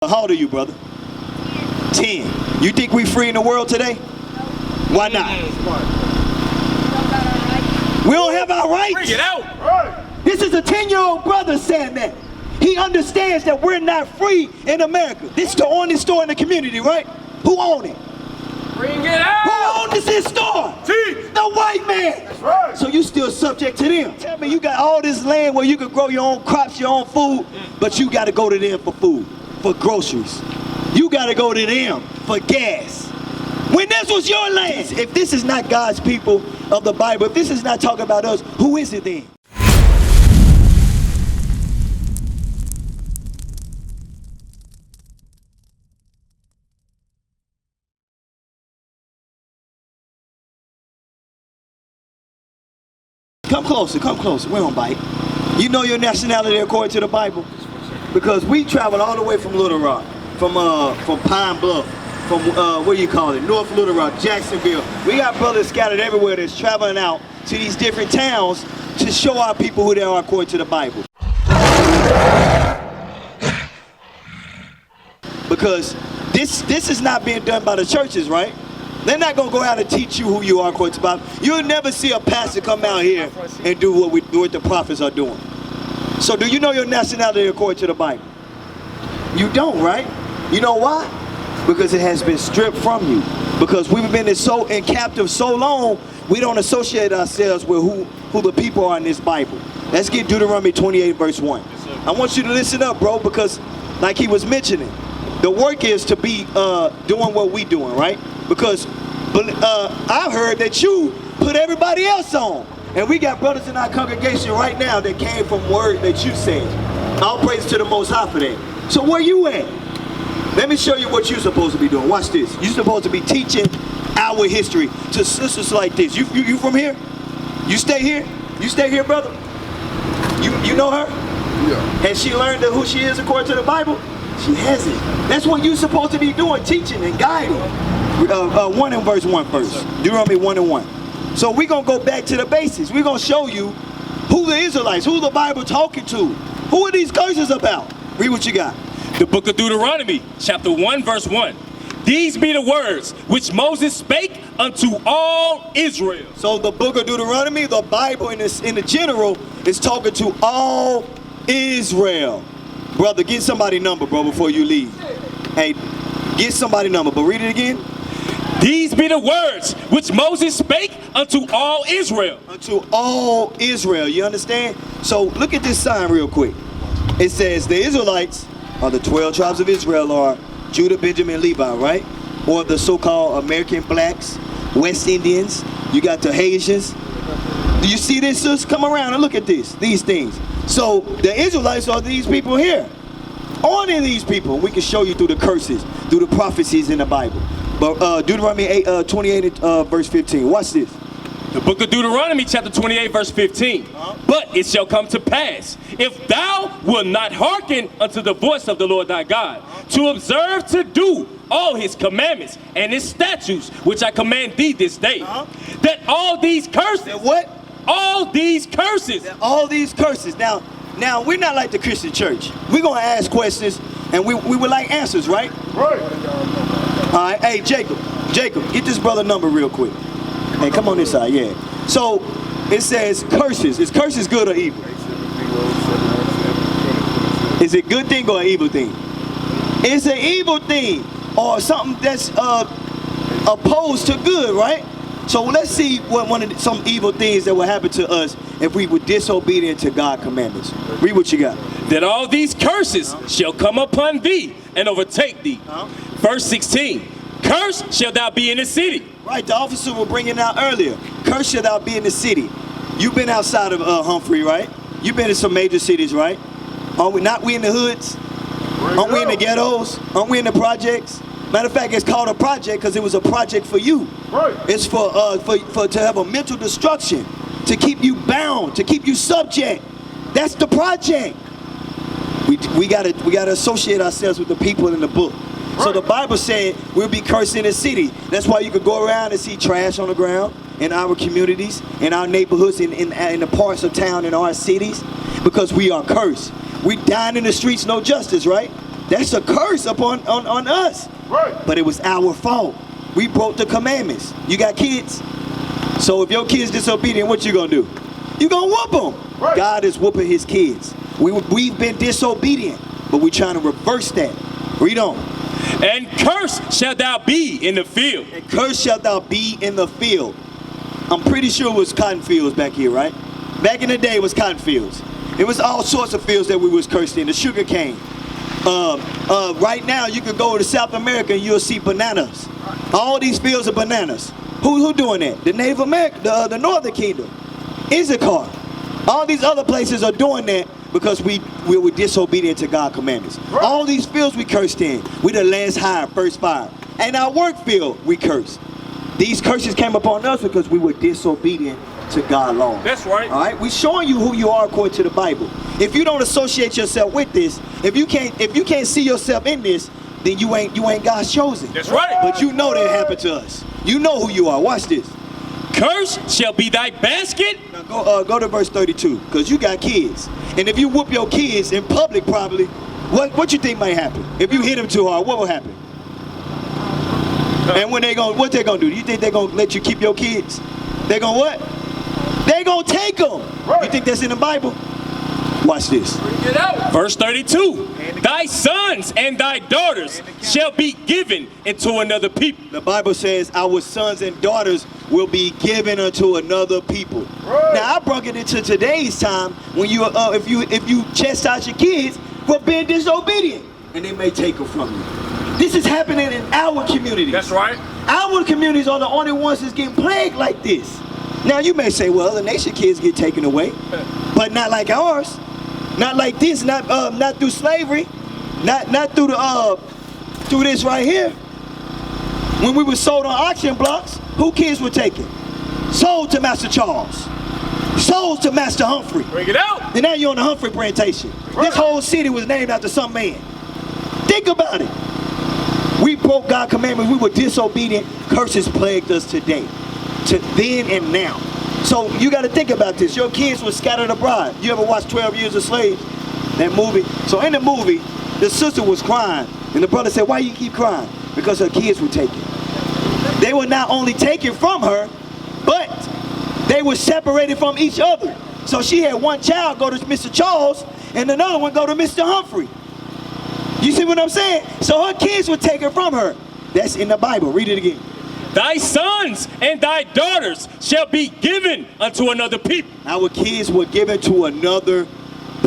How old are you, brother? 10. You think we free in the world today? Why not? We don't have our rights. Bring it out. This is a 10-year-old brother saying that. He understands that we're not free in America. This is the only store in the community, right? Who owns it? Bring it out. Who owns this store? The white man. That's right. So you still subject to them. Tell me, you got all this land where you can grow your own crops, your own food, but you got to go to them for food, for groceries. You got to go to them for gas. When this was your land. If this is not God's people of the Bible, if this is not talking about us, who is it then? Come closer, we don't bite. You know your nationality according to the Bible? Because we traveled all the way from Little Rock, from Pine Bluff, from what do you call it, North Little Rock, Jacksonville. We got brothers scattered everywhere that's traveling out to these different towns to show our people who they are according to the Bible. Because this is not being done by the churches, right? They're not going to go out and teach you who you are according to the Bible. You'll never see a pastor come out here and do what the prophets are doing. So do you know your nationality according to the Bible? You don't, right? You know why? Because it has been stripped from you. Because we've been in captive so long, we don't associate ourselves with who the people are in this Bible. Let's get Deuteronomy 28 verse 1. I want you to listen up, bro, because like he was mentioning, the work is to be doing what we doing, right? Because I heard that you put everybody else on. And we got brothers in our congregation right now that came from word that you said. All praise to the Most High for that. So where you at? Let me show you what you're supposed to be doing. Watch this. You're supposed to be teaching our history to sisters like this. You from here? You stay here? You stay here, brother? You know her? Yeah. And she learned who she is according to the Bible? She hasn't. That's what you're supposed to be doing, teaching and guiding. 1 and verse 1 first. Deuteronomy 1 and 1. So we're going to go back to the basics. We're going to show you who the Israelites, who the Bible talking to. Who are these curses about? Read what you got. The book of Deuteronomy, chapter 1, verse 1. These be the words which Moses spake unto all Israel. So the book of Deuteronomy, the Bible in the general, is talking to all Israel. Brother, get somebody number, bro, before you leave. Hey, get somebody number, but read it again. These be the words which Moses spake unto all Israel. Unto all Israel, you understand? So look at this sign real quick. It says the Israelites are the 12 tribes of Israel, are Judah, Benjamin, Levi, right? Or the so-called American blacks, West Indians. You got the Haitians. Do you see this, sis? Come around and look at this, these things. So the Israelites are these people here. Only these people. We can show you through the curses, through the prophecies in the Bible. But Deuteronomy 28 verse 15. Watch this. The book of Deuteronomy chapter 28 verse 15. But it shall come to pass, if thou wilt not hearken unto the voice of the Lord thy God, to observe to do all his commandments and his statutes, which I command thee this day, that all these curses. That what? All these curses. That all these curses. Now we're not like the Christian church. We're gonna ask questions and we would like answers, right? Right. All right, hey, Jacob, get this brother number real quick. Hey, come on this side, yeah. So, it says curses. Is curses good or evil? Is it a good thing or an evil thing? It's an evil thing or something that's opposed to good, right? So let's see what some evil things that will happen to us if we were disobedient to God's commandments. Read what you got. That all these curses shall come upon thee and overtake thee. Verse 16. Cursed shall thou be in the city. Right, the officer will bring it out earlier. Cursed shall thou be in the city. You've been outside of Humphrey, right? You've been in some major cities, right? Are we not? We in the hoods? Aren't we in the ghettos? Aren't we in the projects? Matter of fact, it's called a project because it was a project for you. Right. It's for to have a mental destruction, to keep you bound, to keep you subject. That's the project. We gotta associate ourselves with the people in the book. Right. So the Bible said we'll be cursed in the city. That's why you could go around and see trash on the ground in our communities, in our neighborhoods, in the parts of town, in our cities, because we are cursed. We dying in the streets, no justice, right? That's a curse upon on us. Right. But it was our fault. We broke the commandments. You got kids? So if your kid's disobedient, what you gonna do? You gonna whoop them. Right. God is whooping his kids. We've been disobedient, but we're trying to reverse that. Read on. And cursed shalt thou be in the field. And cursed shalt thou be in the field. I'm pretty sure it was cotton fields back here, right? Back in the day, it was cotton fields. It was all sorts of fields that we was cursed in. The sugar cane. Right now, you could go to South America and you'll see bananas. All these fields of bananas. Who doing that? The Native American, the Northern Kingdom. Issachar. All these other places are doing that because we were disobedient to God's commandments. Right. All these fields we cursed in. We the last hire, first fire. And our work field, we cursed. These curses came upon us because we were disobedient to God's law. That's right. All right, we're showing you who you are according to the Bible. If you don't associate yourself with this, if you can't see yourself in this, then you ain't God's chosen. That's right. But you know that happened to us. You know who you are. Watch this. Cursed shall be thy basket. Now go to verse 32, because you got kids. And if you whoop your kids in public, probably, what you think might happen? If you hit them too hard, what will happen? And what they gonna do? You think they're gonna let you keep your kids? They gonna what? They gonna take them. Right. You think that's in the Bible? Watch this. Get out. Verse 32. Thy sons and thy daughters shall be given into another people. The Bible says our sons and daughters will be given unto another people. Right. Now I brought it into today's time when you if you chastise your kids for being disobedient, and they may take them from you. This is happening in our communities. That's right. Our communities are the only ones that's getting plagued like this. Now you may say, well, other nation kids get taken away, but not like ours. Not like this. Not through slavery. Not through through this right here. When we were sold on auction blocks, who kids were taken? Sold to Master Charles. Sold to Master Humphrey. Bring it out. And now you're on the Humphrey plantation. This whole city was named after some man. Think about it. We broke God's commandments. We were disobedient. Curses plagued us today. To then and now. So you got to think about this. Your kids were scattered abroad. You ever watch 12 Years a Slave? That movie? So in the movie, the sister was crying. And the brother said, why you keep crying? Because her kids were taken. They were not only taken from her, but they were separated from each other. So she had one child go to Mr. Charles and another one go to Mr. Humphrey. You see what I'm saying? So her kids were taken from her. That's in the Bible. Read it again. Thy sons and thy daughters shall be given unto another people. Our kids were given to another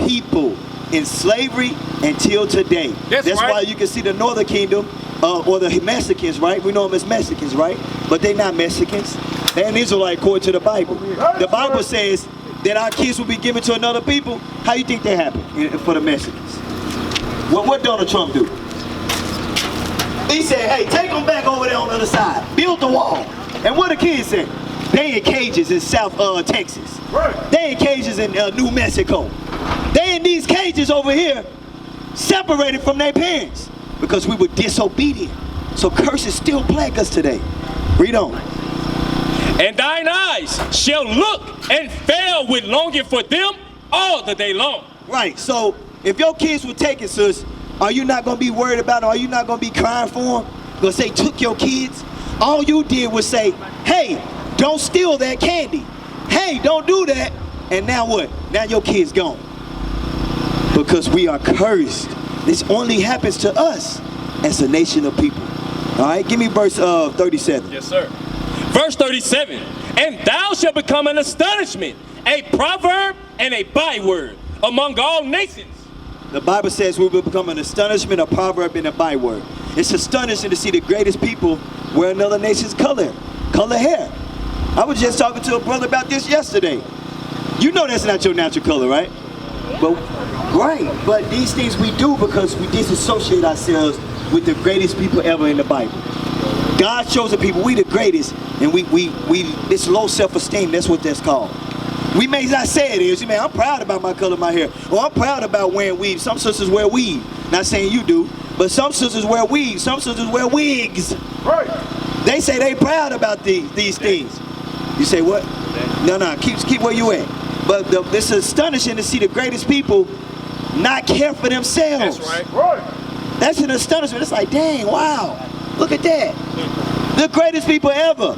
people in slavery until today. That's right. why you can see the Northern Kingdom or the Mexicans, right? We know them as Mexicans, right? But they're not Mexicans. They're an Israelite according to the Bible. The Bible says that our kids will be given to another people. How you think that happened for the Mexicans? What Donald Trump do? He said, hey, take them back over there on the other side. Build the wall. And what the kids said? They in cages in South Texas. Right. They in cages in New Mexico. They in these cages over here, separated from their parents because we were disobedient. So curses still plague us today. Read on. And thine eyes shall look and fail with longing for them all the day long. Right. So if your kids were taken, sis, are you not going to be worried about them? Are you not going to be crying for them? Because they took your kids. All you did was say, hey, don't steal that candy. Hey, don't do that. And now what? Now your kid's gone. Because we are cursed. This only happens to us as a nation of people. All right, give me verse 37. Yes, sir. Verse 37. And thou shalt become an astonishment, a proverb and a byword among all nations. The Bible says we will become an astonishment, a proverb, and a byword. It's astonishing to see the greatest people wear another nation's color hair. I was just talking to a brother about this yesterday. You know that's not your natural color, right? But these things we do because we disassociate ourselves with the greatest people ever in the Bible. God chosen people, we the greatest, and we this low self-esteem, that's what that's called. We may not say it is, man, I'm proud about my color of my hair. Or I'm proud about wearing weave. Some sisters wear weave. Not saying you do, but some sisters wear weave. Some sisters wear wigs. Right. They say they proud about these things. You say what? No, keep where you at. But it's astonishing to see the greatest people not care for themselves. That's right. Right. That's an astonishment. It's like, dang, wow, look at that. The greatest people ever.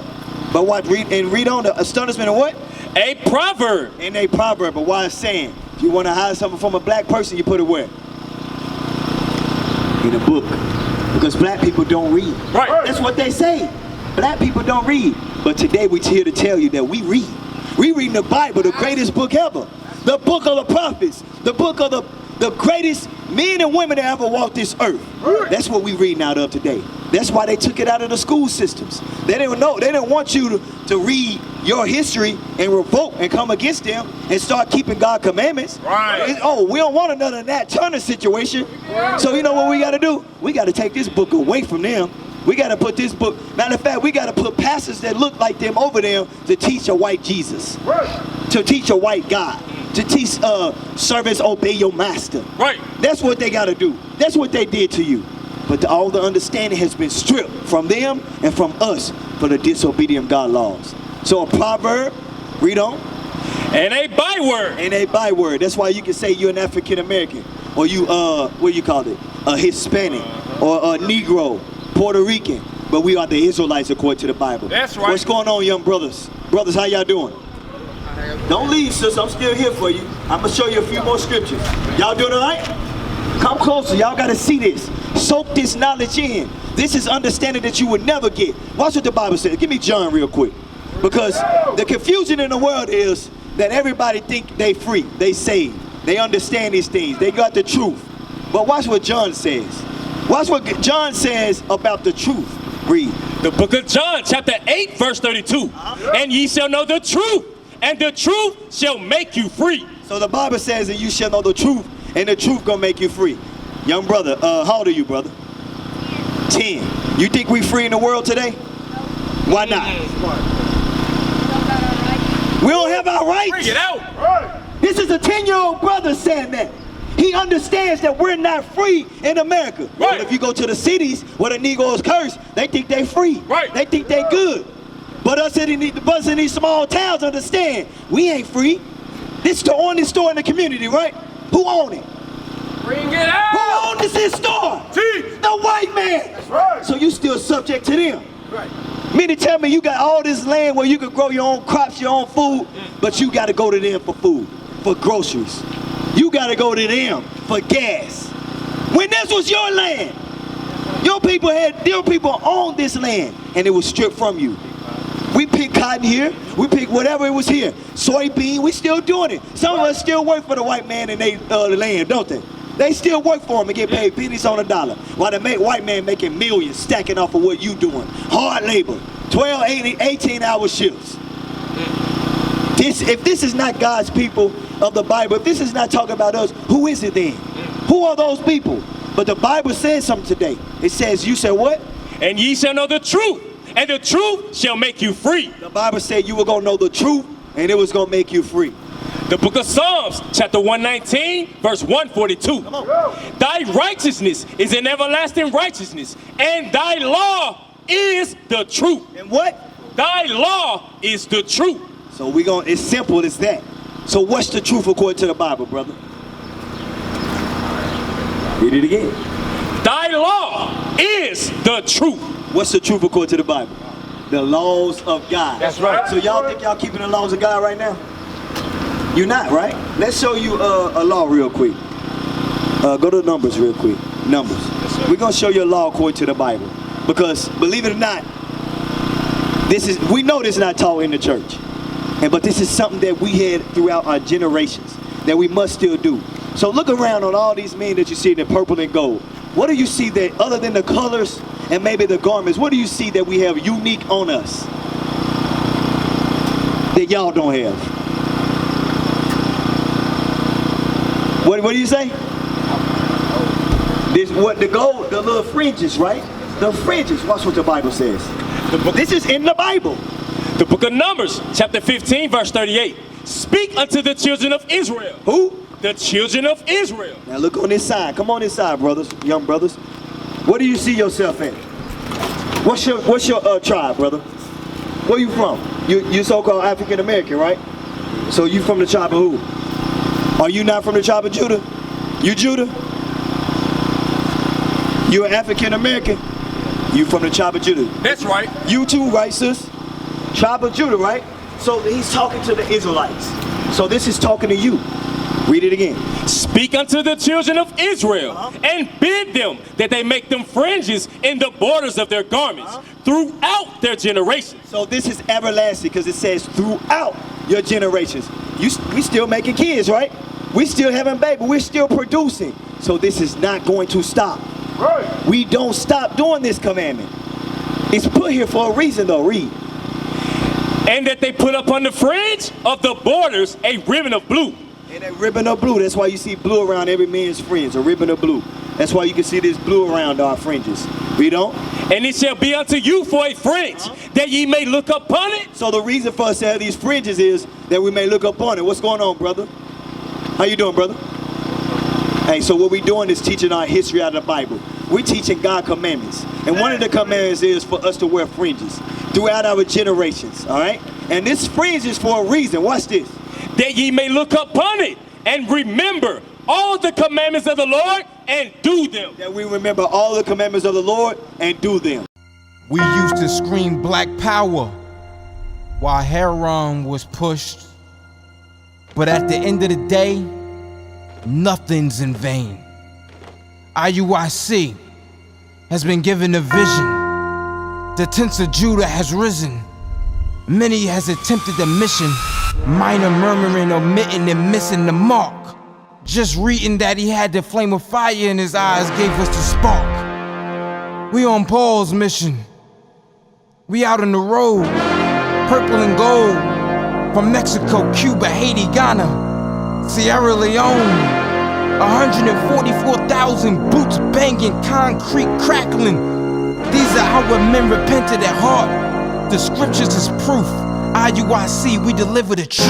But what, read on the astonishment of what? A proverb. And a proverb, but why it's saying, if you want to hide something from a black person, you put it where? In a book. Because black people don't read. Right. That's what they say. Black people don't read. But today we're here to tell you that we read. We read the Bible, the greatest book ever. The book of the prophets. The book of the greatest men and women that ever walked this earth. That's what we reading out of today. That's why they took it out of the school systems. They didn't know. They didn't want you to read your history and revolt and come against them and start keeping God's commandments. Right. We don't want another Nat Turner situation. So you know what we got to do? We got to take this book away from them. We got to put this book. Matter of fact, we got to put pastors that look like them over them to teach a white Jesus. To teach a white God. To teach servants obey your master. Right. That's what they got to do. That's what they did to you. But all the understanding has been stripped from them and from us for the disobedient God laws. So a proverb, read on. And a byword. And a byword. That's why you can say you're an African American, or you what do you call it? A Hispanic, or a Negro, Puerto Rican. But we are the Israelites according to the Bible. That's right. What's going on, young brothers? Brothers, how y'all doing? Don't leave, sis. I'm still here for you. I'm gonna show you a few more scriptures. Y'all doing all right? Come closer. Y'all gotta see this. Soak this knowledge in. This is understanding that you would never get. Watch what the Bible says. Give me John real quick. Because the confusion in the world is that everybody think they free, they saved, they understand these things, they got the truth. But watch what John says. Watch what John says about the truth. Read. The book of John, chapter 8, verse 32. And ye shall know the truth, and the truth shall make you free. So the Bible says that you shall know the truth, and the truth gonna make you free. Young brother, how old are you, brother? 10. You think we free in the world today? Why not? We don't have our rights. Bring it out. This is a 10-year-old brother saying that. He understands that we're not free in America. Right. But if you go to the cities where the Negroes curse, they think they free. Right. They think they good. But us in these small towns understand, we ain't free. This is the only store in the community, right? Who own it? Bring it out. Who owns this store? The white man. That's right. So you still subject to them. Right. Mean to tell me you got all this land where you can grow your own crops, your own food, but you got to go to them for food, for groceries. You got to go to them for gas. When this was your land, your people owned this land, and it was stripped from you. We pick cotton here, we pick whatever it was here. Soybean, we still doing it. Some of us still work for the white man in their land, don't they? They still work for them and get paid pennies on a dollar. While the white man making millions stacking off of what you doing. Hard labor, 12, 18-hour shifts. If this is not God's people of the Bible, if this is not talking about us, who is it then? Who are those people? But the Bible says something today. It says, you said what? And ye shall know the truth, and the truth shall make you free. The Bible said you were going to know the truth, and it was going to make you free. The book of Psalms, chapter 119, verse 142. Come on. Thy righteousness is an everlasting righteousness, and thy law is the truth. And what? Thy law is the truth. So it's simple as that. So what's the truth according to the Bible, brother? Read it again. Thy law is the truth. What's the truth according to the Bible? The laws of God. That's right. So y'all think y'all keeping the laws of God right now? You're not, right? Let's show you a law real quick. Go to Numbers real quick. Numbers. Yes, we're going to show you a law according to the Bible. Because, believe it or not, we know this is not taught in the church. But this is something that we had throughout our generations that we must still do. So look around on all these men that you see in the purple and gold. What do you see that, other than the colors and maybe the garments, what do you see that we have unique on us that y'all don't have? What do you say? The gold, the little fringes, right? The fringes. Watch what the Bible says. This is in the Bible. The book of Numbers, chapter 15, verse 38. Speak unto the children of Israel. Who? The children of Israel. Now look on this side. Come on this side, brothers, young brothers. What do you see yourself in? What's your tribe, brother? Where you from? You so-called African American, right? So you from the tribe of who? Are you not from the tribe of Judah? You Judah? You're African American? You from the tribe of Judah? That's right. You too, right, sis? Tribe of Judah, right? So he's talking to the Israelites. So this is talking to you. Read it again. Speak unto the children of Israel and bid them that they make them fringes in the borders of their garments throughout their generations. So this is everlasting because it says throughout your generations. We still making kids, right? We still having babies. We're still producing. So this is not going to stop. Right. We don't stop doing this commandment. It's put here for a reason though. Read. And that they put up on the fringe of the borders a ribbon of blue. And a ribbon of blue. That's why you see blue around every man's fringe. A ribbon of blue. That's why you can see this blue around our fringes. Read on. And it shall be unto you for a fringe, that ye may look upon it. So the reason for us to have these fringes is that we may look upon it. What's going on, brother? How you doing, brother? Hey, so what we're doing is teaching our history out of the Bible. We're teaching God commandments. And one of the commandments is for us to wear fringes throughout our generations, all right? And this fringe is for a reason. Watch this. That ye may look upon it and remember all the commandments of the Lord and do them. That we remember all the commandments of the Lord and do them. We used to scream black power while Heron was pushed. But at the end of the day, nothing's in vain. IUIC has been given a vision. The tents of Judah has risen. Many has attempted the mission, minor murmuring, omitting, and missing the mark. Just reading that he had the flame of fire in his eyes gave us the spark. We on Paul's mission. We out on the road, purple and gold, from Mexico, Cuba, Haiti, Ghana, Sierra Leone. 144,000 boots banging, concrete crackling. These are how men repented at heart. The scriptures is proof. IUIC, we deliver the truth.